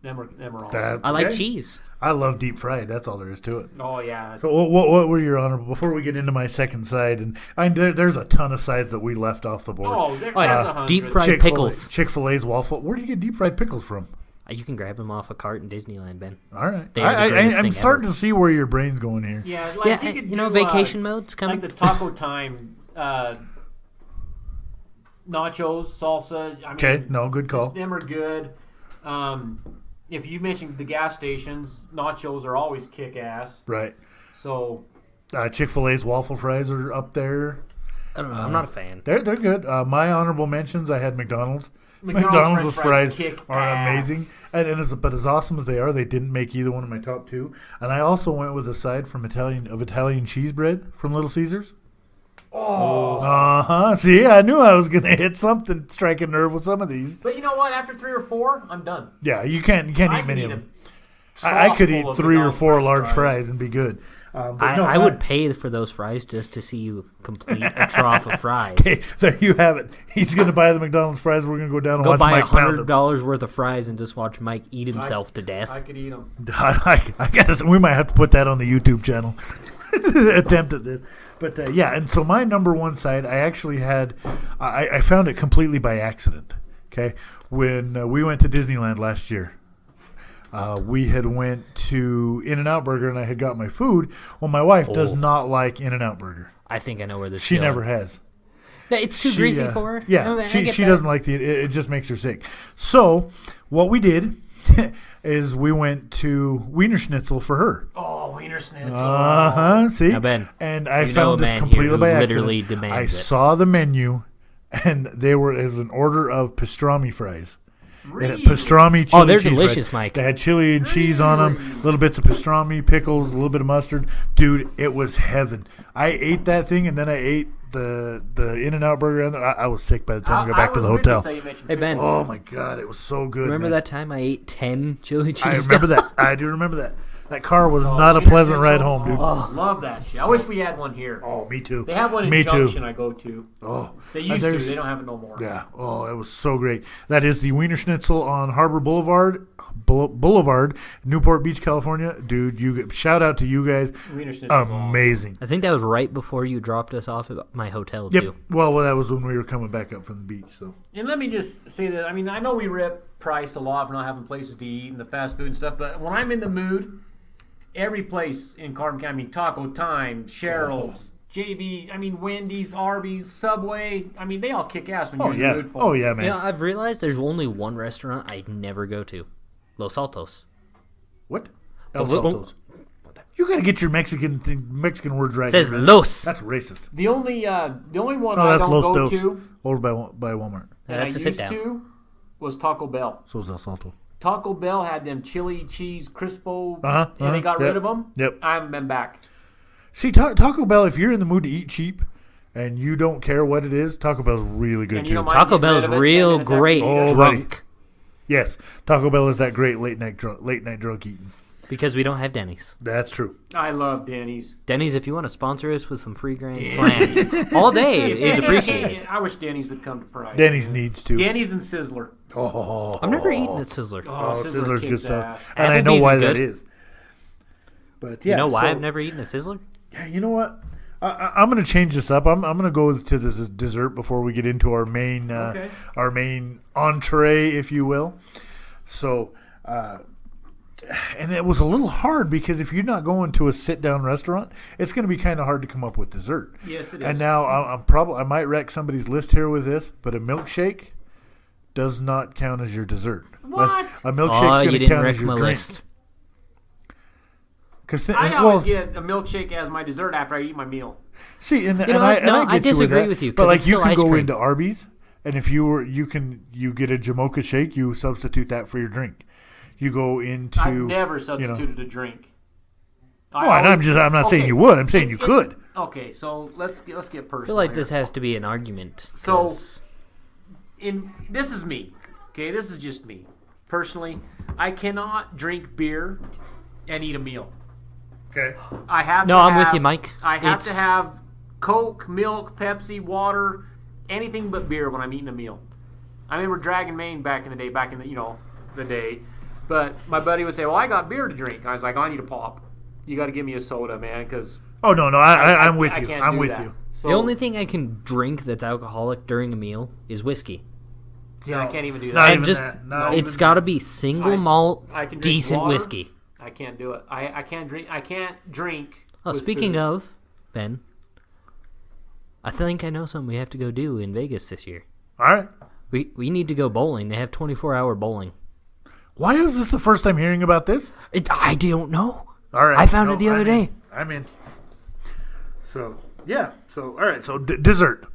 Them are awesome. That- I like okay. cheese. I love deep fried. That's all there is to it. Oh yeah. So what were your honorable? Before we get into my second side, and there's a ton of sides that we left off the board. Oh, there's yeah. 100. Deep fried Chick-fil-A, pickles. Chick-fil-A's waffle. Where do you get deep fried pickles from? You can grab them off a cart in Disneyland, Ben. All right, They are the greatest I'm thing starting ever. to see where your brain's going here. Yeah, like Yeah, you could you know, do, vacation mode's coming. like the Taco Time nachos, salsa. I mean, Okay, no, good call. them are good. If you mentioned the gas stations, nachos are always kick ass. Right. So Chick-fil-A's waffle fries are up there. I don't know. I'm not a fan. They're good. My honorable mentions, I had McDonald's. McDonald's fries kick are ass. amazing, but as awesome as they are, they didn't make either one of my top two. And I also went with a side from Italian cheese bread from Little Caesars. Oh. See, I knew I was gonna hit something, strike a nerve with some of these. But you know what? After 3 or 4, I'm done. Yeah, you can't I eat can many eat of them. a I could trough eat full of 3 or McDonald's 4 French large fries. fries and be good. I would pay for those fries just to see you complete a trough of fries. Okay, there you have it. He's going to buy the McDonald's fries. We're going to go down and Go watch buy Mike pound them. $100 worth of fries and just watch Mike eat himself to death. I could eat them. I guess we might have to put that on the YouTube channel. Attempt at this. But yeah, and so my number one side, I actually had, I found it completely by accident. Okay, when we went to Disneyland last year. We had went to In-N-Out Burger and I had got my food. Well, my wife does not like In-N-Out Burger. I think I know where this She is going. never has. It's too greasy for her. Yeah, I she get that. doesn't like it just makes her sick. So what we did is we went to Wiener Schnitzel for her. Oh, Wiener Schnitzel. See? Now, Ben, and I you know found a this man completely here who by literally accident. demands I it. saw the menu, and it was an order of pastrami fries. Really? And pastrami chili they're cheese delicious, fries. Mike. They had chili and cheese on them, little bits of pastrami, pickles, a little bit of mustard. Dude, it was heaven. I ate that thing, and then I ate the In-N-Out Burger. And I was sick by the time I got back to the hotel. Hey, Ben. Oh, my God. It was so good. Remember man. that time I ate 10 chili cheese I remember that. I do remember that. That car was not a Wiener pleasant Schnitzel. ride home, dude. Oh, love that shit. I wish we had one here. Oh, me too. They have one in Me Junction too. I go to. Oh, They and used to. there's- They don't have it no more. Yeah. Oh, it was so great. That is the Wiener Schnitzel on Harbor Boulevard, Newport Beach, California. Dude, shout out to you guys. Wiener Schnitzel's Amazing. I think that was right before you dropped us off at my hotel, Yep. too. Well, that was when we were coming back up from the beach. So. And let me just say that, I mean, I know we rip Price a lot for not having places to eat and the fast food and stuff, but when I'm in the mood, every place in Carbon County, I mean, Taco Time, Cheryl's, JB, I mean, Wendy's, Arby's, Subway, I mean, they all kick ass when you're in the mood for Oh it. yeah, man. You know, I've realized there's only one restaurant I never go to. Los Altos. What? El li- Saltos. You gotta get your Mexican words right. Says here, man. Los. That's racist. The only one No, I that's don't Los go Dos. to Over by Walmart. and I That's a used sit-down. to was Taco Bell. So is El Salto. Taco Bell had them chili cheese crispo, Uh-huh, and they got yep, rid of them. yep. I haven't been back. See, Taco Bell, if you're in the mood to eat cheap and you don't care what it is, Taco Bell's really good And too. you don't mind Taco getting rid Bell's of it 10 real minutes after great you eat it? Oh, drunk. Yes, Taco Bell is that great late night drunk eating. Because we don't have Denny's. That's true. I love Denny's. Denny's, if you want to sponsor us with some free grand slams all day, is appreciated. I wish Denny's would come to Price. Denny's needs to. Denny's and Sizzler. Oh, I've never eaten at Sizzler. Oh, Sizzler's good kicks stuff, ass. and I know Applebee's why is that good. is. But yeah, You know why so- I've never eaten at Sizzler? Yeah, you know what? I'm going to change this up. I'm going to go to this dessert before we get into our main Okay. our main entree, if you will. So, and it was a little hard because if you're not going to a sit down restaurant, it's going to be kind of hard to come up with dessert. Yes, it is. And now I might wreck somebody's list here with this, but a milkshake does not count as your dessert. What? A milkshake's Oh, going you to didn't count wreck as your my drink. list. I always get a milkshake as my dessert after I eat my meal. See, and know what? No, I I get you disagree that, with you, But 'cause like it's you still can ice go cream. into Arby's, and if you get a Jamocha shake, you substitute that for your drink. You go into. I've never substituted a drink. Well, and I'm not saying you would. I'm saying you could. Okay, so let's get personal. I feel like here. this has to be an argument. So, 'cause this is me. Okay, this is just me. Personally, I cannot drink beer and eat a meal. Okay. I have No, to I'm with have- you, Mike. I have to It's- have Coke, milk, Pepsi, water, anything but beer when I'm eating a meal. I remember Dragon Maine back in the day, the day. But my buddy would say, "Well, I got beer to drink." I was like, "I need a pop. You got to give me a soda, man, because Oh no, I'm with you. can't I'm do with that." you. So, the only thing I can drink that's alcoholic during a meal is whiskey. see, I can't even do Not that. And even just that. Not it's even got to be single malt, I can drink decent water. whiskey. I can't do it. I can't drink. I can't drink. Oh, with speaking food. of, Ben, I think I know something we have to go do in Vegas this year. All right. We need to go bowling. They have 24-hour bowling. Why is this the first time hearing about this? I don't know. All right. I found it the other day. I'm in. So yeah. So all right. So dessert.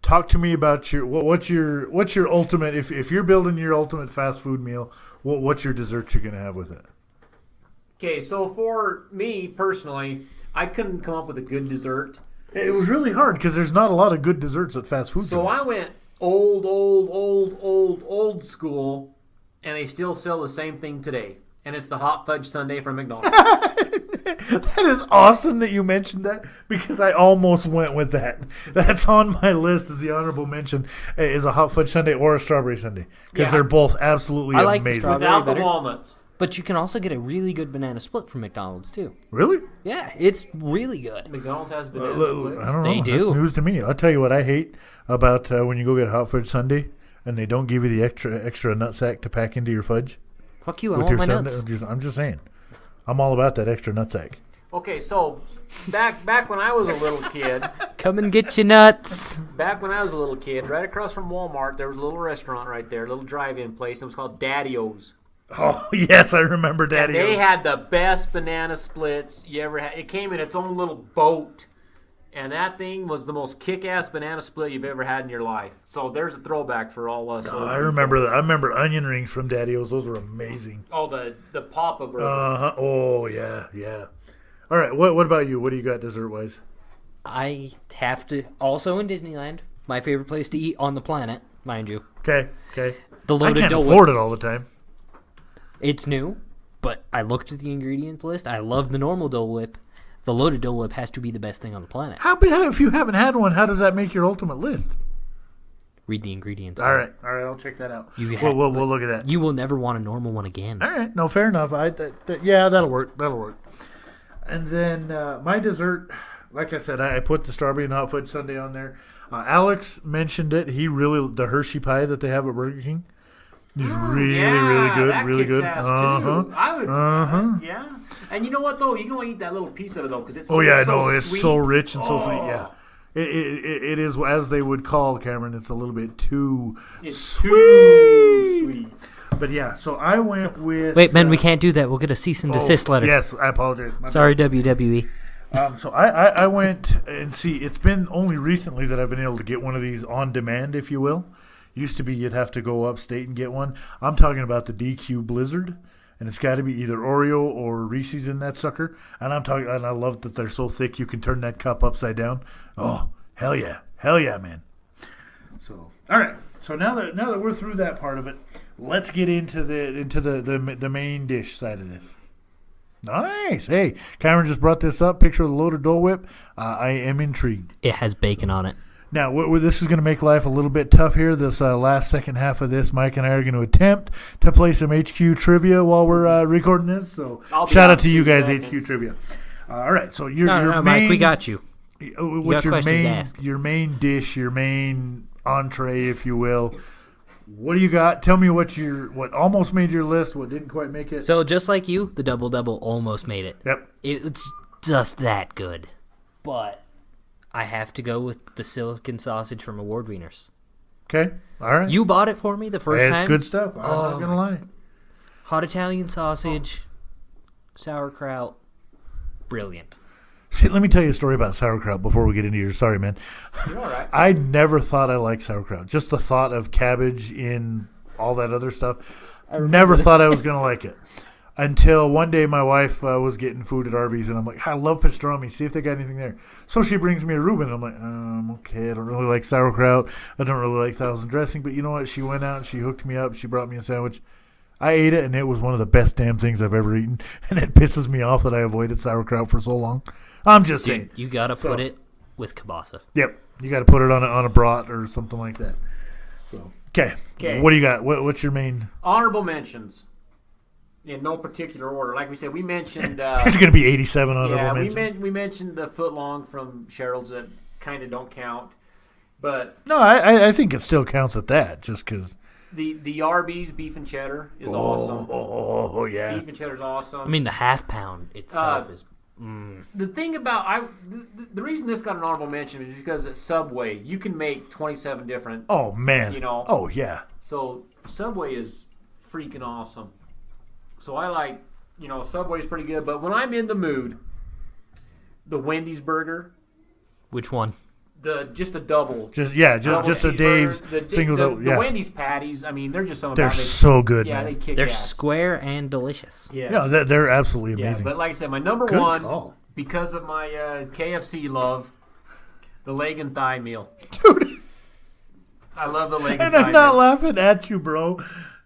Talk to me about what's your ultimate if you're building your ultimate fast food meal. What's your dessert you're gonna have with it? Okay, so for me personally, I couldn't come up with a good dessert. It was really hard because there's not a lot of good desserts at fast food. So I joints. went old school, and they still sell the same thing today. And it's the hot fudge sundae from McDonald's. That is awesome that you mentioned that because I almost went with that. That's on my list as the honorable mention is a hot fudge sundae or a strawberry sundae because they're both absolutely I like the amazing. strawberry Without the better. walnuts. But you can also get a really good banana split from McDonald's too. Really? Yeah, it's really good. McDonald's has banana I splits. don't know. They do. That's news to me. I'll tell you what I hate about when you go get a hot fudge sundae and they don't give you the extra nut sack to pack into your fudge. Fuck you, I with want your my sundae. nuts. I'm just saying. I'm all about that extra nut sack. Okay, so back when I was a little kid, Come and get your nuts. right across from Walmart, there was a little restaurant right there, a little drive-in place. It was called Daddy-O's. Oh, yes, I remember Daddy. They had the best banana splits you ever had. It came in its own little boat, and that thing was the most kick-ass banana split you've ever had in your life. So there's a throwback for all us. Oh, I remember that. I remember onion rings from Daddy-O's. Those were amazing. Oh, the Papa Burger. Uh-huh. Oh, yeah. All right, what about you? What do you got dessert-wise? I have to. Also in Disneyland, my favorite place to eat on the planet, mind you. Okay. The I loaded can't Dole afford Whip. it all the time. It's new, but I looked at the ingredients list. I love the normal Dole Whip. The loaded Dole Whip has to be the best thing on the planet. If you haven't had one, how does that make your ultimate list? Read the ingredients. All right, I'll check that out. You We'll look at that. You will never want a normal one again. All right, no, fair enough. Yeah, that'll work. And then my dessert, like I said, I put the strawberry and hot fudge sundae on there. Alex mentioned it. The Hershey pie that they have at Burger King is really good. That Really kicks good. ass Uh-huh. too. I would. Uh-huh. Yeah. And you know what though? You can only eat that little piece of it though, because it's. Oh yeah, no, it's sweet. so rich and so sweet. Yeah, it is as they would call Cameron. It's a little bit too Too sweet. But yeah, so I went with. Wait, man, we can't do that. We'll get a cease and desist letter. Yes, I apologize. My Sorry, WWE. So I went and see. It's been only recently that I've been able to get one of these on demand, if you will. Used to be you'd have to go upstate and get one. I'm talking about the DQ Blizzard, and it's got to be either Oreo or Reese's in that sucker. And I love that they're so thick you can turn that cup upside down. Oh, hell yeah, man. So all right. So now that we're through that part of it, let's get into the main dish side of this. Nice. Hey, Cameron just brought this up. Picture of the loaded Dole Whip. I am intrigued. It has bacon on it. Now, this is going to make life a little bit tough here. This last second half of this, Mike and I are going to attempt to play some HQ trivia while we're recording this. So, shout out to you guys, HQ trivia. All right. So your No, main, Mike, we got you. What's got questions to your ask. main dish, your main entree, if you will? What do you got? Tell me what almost made your list, what didn't quite make it. So just like you, the double double almost made it. Yep. It's just that good. But I have to go with the silicon sausage from Award Wieners. Okay. All right. You bought it for me the first time. It's good stuff. I'm not going to lie. Hot Italian sausage, sauerkraut, brilliant. See, let me tell you a story about sauerkraut before we get into yours. Sorry, man. You're all right. I never thought I liked sauerkraut. Just the thought of cabbage in all that other stuff. Never thought I was going to like it. Until one day my wife was getting food at Arby's, and I'm like, I love pastrami. See if they got anything there. So she brings me a Reuben. I'm like, okay, I don't really like sauerkraut. I don't really like thousand dressing. But you know what? She went out and she hooked me up. She brought me a sandwich. I ate it, and it was one of the best damn things I've ever eaten. And it pisses me off that I avoided sauerkraut for so long. I'm just saying. Dude, you got to put it with kielbasa. Yep, you got to put it on a brat or something like that. So, okay. What do you got? What's your main? Honorable mentions. In no particular order. Like we said, we mentioned... There's going to be 87 honorable mentions. we mentioned the footlong from Cheryl's that kind of don't count. But... No, I think it still counts at that, just because... The Arby's beef and cheddar is awesome. Oh, yeah. Beef and cheddar is awesome. I mean, the half pound itself is... The thing about... the reason this got an honorable mention is because at Subway, you can make 27 different... Oh, man. You know. Oh, yeah. So, Subway is freaking awesome. So, I like... Subway's pretty good. But when I'm in the mood, the Wendy's burger... Which one? Just a double. Just a cheeseburger. Dave's single double. The Wendy's patties, I mean, they're just some They're about so good, Yeah, man. they kick They're ass. square and delicious. Yeah, they're absolutely Yeah, amazing. but like I said, my number Good one, call. because of my KFC love, the leg and thigh meal. Dude. I love the leg and And thigh I'm not meal. laughing at you, bro.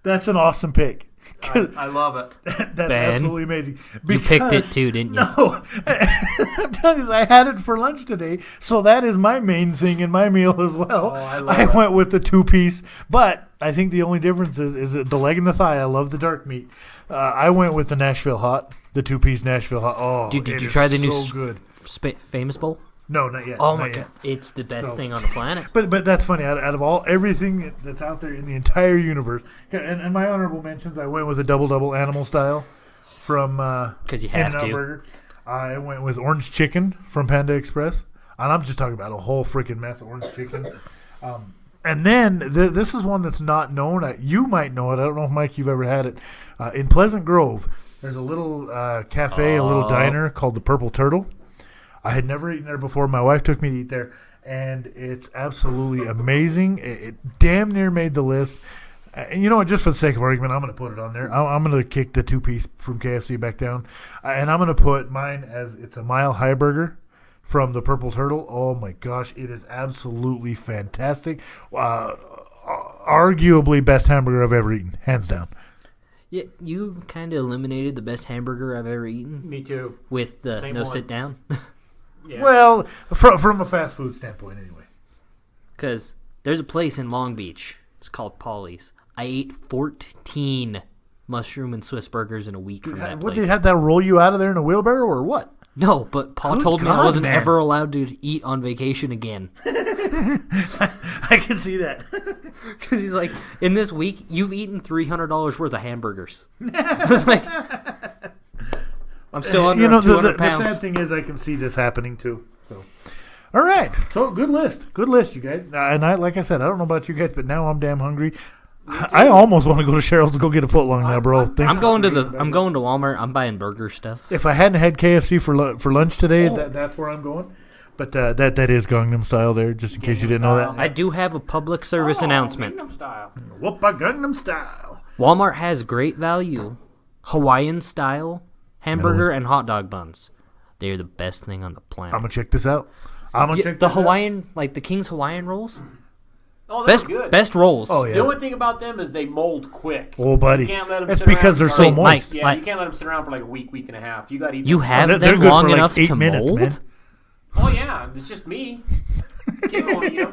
That's an awesome pick. I love it. That's Ben, absolutely amazing. You picked it Because- too, didn't you? No, I'm telling you, I had it for lunch today, so that is my main thing in my meal as well. Oh, I love I it. went with the 2-piece, but I think the only difference is the leg and the thigh. I love the dark meat. I went with the Nashville Hot, the 2-piece Nashville Hot. Oh, Dude, did it you is try the so new good? Famous Bowl? No, not yet. Oh not my yet. god, it's the best So- thing on the planet. But that's funny. Out of everything that's out there in the entire universe, and my honorable mentions, I went with a double animal style from 'Cause you have In-N-Out to. Burger. I went with orange chicken from Panda Express, and I'm just talking about a whole freaking mess of orange chicken. And then this is one that's not known. You might know it. I don't know if Mike you've ever had it. In Pleasant Grove, there's a little cafe, a little diner called the Purple Turtle. I had never eaten there before. My wife took me to eat there, and it's absolutely amazing. It damn near made the list. And you know what? Just for the sake of argument, I'm going to put it on there. I'm going to kick the 2-piece from KFC back down, and I'm going to put mine as it's a Mile High Burger from the Purple Turtle. Oh my gosh, it is absolutely fantastic. Arguably best hamburger I've ever eaten, hands down. Yeah, you kind of eliminated the best hamburger I've ever eaten Me too. with the Same no one. sit down. Yeah. Well, from a fast food standpoint, anyway. Because there's a place in Long Beach. It's called Polly's. I ate 14 mushroom and Swiss burgers in a week from that What, place. they have that roll you out of there in a wheelbarrow or what? No, but Paul Good told me I God, wasn't man. ever allowed to eat on vacation again. I can see that. Because he's like, in this week, you've eaten $300 worth of hamburgers. I was like, I'm still under 200 the pounds. sad thing is I can see this happening too. So, all right. So good list, you guys. And like I said, I don't know about you guys, but now I'm damn hungry. I almost want to go to Cheryl's to go get a footlong now, bro. Thanks I'm for going to thinking about I'm it. going to Walmart. I'm buying burger stuff. If I hadn't had KFC for lunch today, that's where I'm going. But that is Gangnam Style there, just in case you didn't know Style. that. I do have a public service announcement. Gangnam Style. Whoopa Gangnam Style. Walmart has great value Hawaiian style hamburger and hot dog buns. They're the best thing on the planet. I'm gonna check this out. I'm gonna check the this out. Hawaiian, like the King's Hawaiian rolls. Oh, they're Best good. best rolls. Oh yeah. The only thing about them is they mold quick. Oh, buddy. You can't let them That's sit because around they're for so Wait, moist. Mike, Yeah, Mike. you can't let them sit around for like a week and a half. You got to eat You them. have They're them good long for like enough 8 to minutes, mold. man. Oh yeah, it's just me. Kid won't eat them.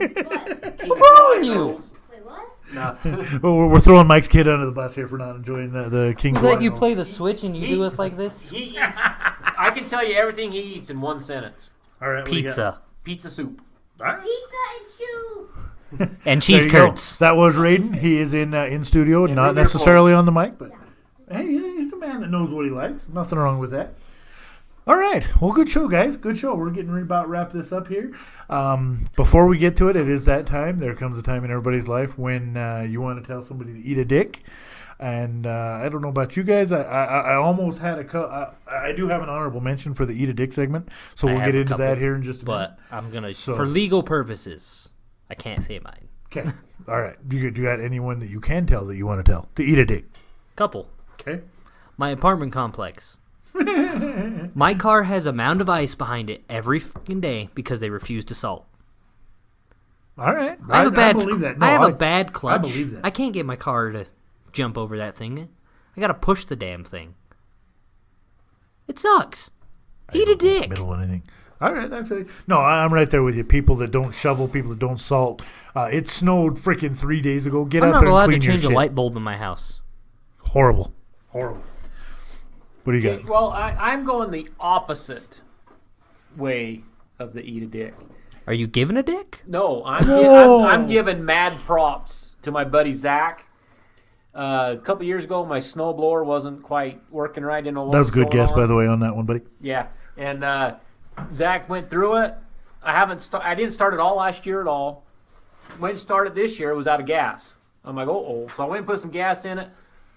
What's wrong with you? Wait, what? Nothing. Well, we're throwing Mike's kid under the bus here for not enjoying the King's It's like Hawaiian you roll. play the Switch and you do us like this. He eats. I can tell you everything he eats in one sentence. All right, what do you got? Pizza Pizza soup. All right. Pizza and soup. and There cheese you go. curds. That was Raiden. He is in studio, In not River necessarily on the mic, but hey, he's a man that knows what he likes. Nothing wrong with that. All right. Well, good show, guys. Good show. We're getting ready to about wrap this up here. Before we get to it, it is that time. There comes a time in everybody's life when you want to tell somebody to eat a dick. And I don't know about you guys. I almost had I do have an honorable mention for the eat a dick segment, so I we'll have get a into couple, that here in just a minute. But I'm gonna So- for legal purposes, I can't say mine. Okay. All right. Do you got anyone that you can tell that you want to tell to eat a dick? Couple. Okay. My apartment complex. My car has a mound of ice behind it every fucking day because they refuse to salt. All right. I have a bad. believe that. I have No, a bad clutch. believe that. I can't get my car to jump over that thing. I gotta push the damn thing. It sucks. Eat a dick. Middle of anything. All right, I feel you. No, I'm right there with you. People that don't shovel, people that don't salt. It snowed freaking 3 days ago. Get I'm out not there and allowed to clean your change a shit. light bulb in my house. Horrible. Horrible. What do you got? Well, I'm going the opposite way of the eat a dick. Are you giving a dick? No, Whoa. I'm giving mad props to my buddy Zach. A couple years ago, my snowblower wasn't quite working right. Didn't know what That was a good going guess, on. by the way, on that one, buddy. Yeah, and Zach went through it. I didn't start it all last year at all. Went and started this year. It was out of gas. I'm like, oh. So I went and put some gas in it.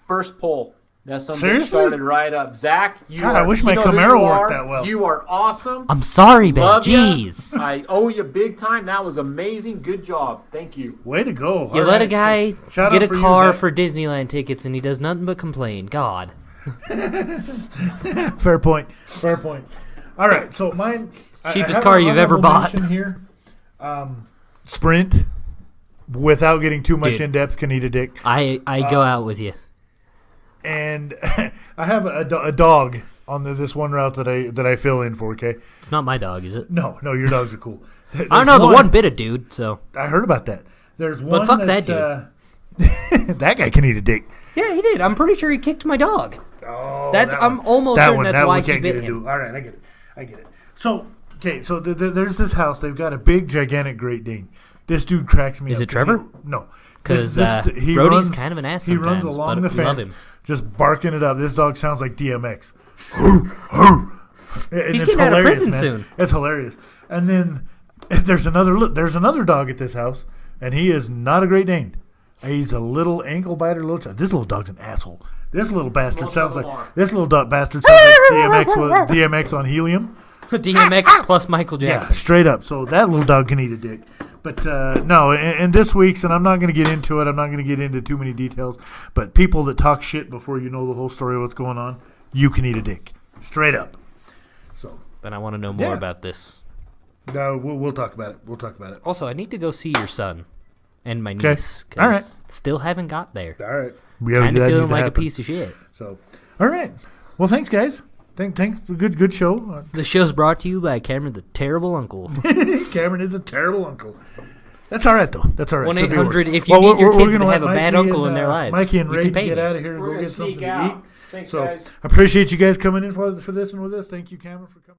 First pull. That something Seriously? started right up. Zach, God, I wish my Camaro worked that well. You are awesome. I'm sorry, Ben. Love ya. Jeez. I owe you big time. That was amazing. Good job. Thank you. Way to go. You All let a right. guy Shout get out a for you, car Zach. for Disneyland tickets and he does nothing but complain. God. Fair point. Fair point. All right, so mine. I Cheapest have car an you've ever honorable bought. mention here. Sprint, without getting too much Dude. in depth, can eat a dick. I go out with you. and I have a dog on this one route that I fill in for. Okay. It's not my dog, is it? No, your dogs are cool. I don't know the one bit of dude. So I heard about that. There's one. But fuck that dude. That guy can eat a dick. Yeah, he did. I'm pretty sure he kicked my dog. Oh, I'm almost certain that's why he bit him. All right, I get it. So, okay, so there's this house. They've got a big, gigantic Great Dane. This dude cracks me up. Is it Trevor? No. Because he Brody's runs, kind of an ass He sometimes, runs along but the we love fence, him. just barking it up. This dog sounds like DMX. He's getting out of prison soon. It's hilarious. And then there's another dog at this house, and he is not a Great Dane. He's a little ankle biter. This little dog's an asshole. This little bastard sounds like DMX on helium. DMX plus Michael Yeah, Jackson. straight up. So that little dog can eat a dick. But no, in this week's, and I'm not going to get into it. I'm not going to get into too many details. But people that talk shit before you know the whole story of what's going on, you can eat a dick. Straight up. So. But I want to know more about this. No, we'll talk about it. Also, I need to go see your son and my niece. All right. Still haven't got there. All right. Kind of feeling like a piece of shit. So, all right. Well, thanks, guys. Thanks. Good show. The show's brought to you by Cameron, the terrible uncle. Cameron is a terrible uncle. That's all right, though. That's all right. 1-800 if you need your kids to have a bad uncle in their lives. Mikey and you Ray can pay get me. out of here and We're go gonna get something sneak to out. eat. Thanks, So, guys. I appreciate you guys coming in for this and with us. Thank you, Cameron, for coming.